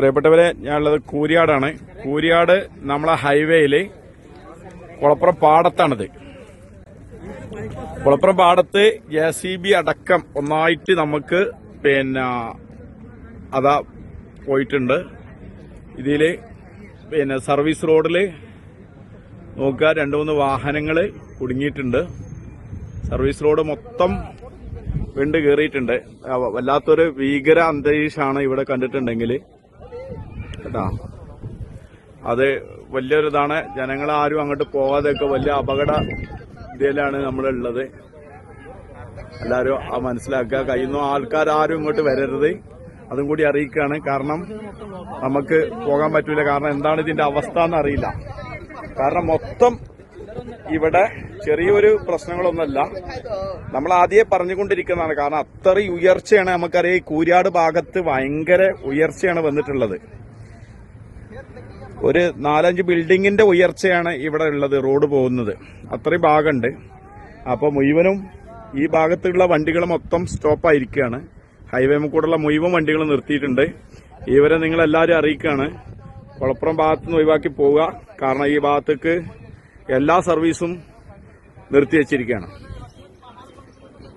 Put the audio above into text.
പ്രിയപ്പെട്ടവരെ, ഞാനുള്ളത് കൂരിയാടാണ്. കൂരിയാട് നമ്മളെ ഹൈവേയില് കുളപ്പുറം പാടത്താണിത്. കുളപ്പുറം പാടത്ത് JCB അടക്കം ഒന്നായിട്ട് നമുക്ക് അതാ പോയിട്ടുണ്ട്. ഇതില് സർവീസ് റോഡില് നോക്കുക, 2-3 വാഹനങ്ങള് കുടുങ്ങിയിട്ടുണ്ട്. സർവീസ് റോഡ് മൊത്തം വിണ്ട് കയറിയിട്ടുണ്ട്. വല്ലാത്തൊരു ഭീകര അന്തരീക്ഷമാണ് ഇവിടെ കണ്ടിട്ടുണ്ടെങ്കിൽ കേട്ടാ. അത് വലിയൊരിതാണ്. ജനങ്ങളാരും അങ്ങോട്ട് പോകാതെയൊക്കെ വലിയ അപകട ഇതിലാണ് നമ്മളുള്ളത്. എല്ലാവരും മനസ്സിലാക്കുക. കഴിയുന്ന ആൾക്കാരും ഇങ്ങോട്ട് വരരുത്, അതും കൂടി അറിയിക്കുകയാണ്. കാരണം നമുക്ക് പോകാൻ പറ്റൂല. കാരണം എന്താണ് ഇതിന്റെ അവസ്ഥ എന്നറിയില്ല. കാരണം മൊത്തം ഇവിടെ ചെറിയൊരു പ്രശ്നങ്ങളൊന്നുമല്ല, നമ്മൾ ആദ്യമേ പറഞ്ഞുകൊണ്ടിരിക്കുന്നതാണ്. കാരണം അത്രയും ഉയർച്ചയാണ്. നമുക്കറിയാം, ഈ കൂരിയാട് ഭാഗത്ത് ഭയങ്കര ഉയർച്ചയാണ് വന്നിട്ടുള്ളത്. ഒരു 4-5 ബിൽഡിങ്ങിന്റെ ഉയർച്ചയാണ് ഇവിടെ ഉള്ളത്. റോഡ് പോകുന്നത് അത്രയും ഭാഗമുണ്ട്. അപ്പൊ മുഴുവനും ഈ ഭാഗത്തുള്ള വണ്ടികൾ മൊത്തം സ്റ്റോപ്പായിരിക്കുകയാണ്. ഹൈവേ കൂടെയുള്ള മുഴുവൻ വണ്ടികൾ നിർത്തിയിട്ടുണ്ട്. ഇവരെ നിങ്ങൾ എല്ലാവരും അറിയിക്കുകയാണ്, കുളപ്പുറം ഭാഗത്തുനിന്ന് ഒഴിവാക്കി പോവുക. കാരണം ഈ ഭാഗത്തേക്ക് എല്ലാ സർവീസും നിർത്തിവെച്ചിരിക്കുകയാണ്.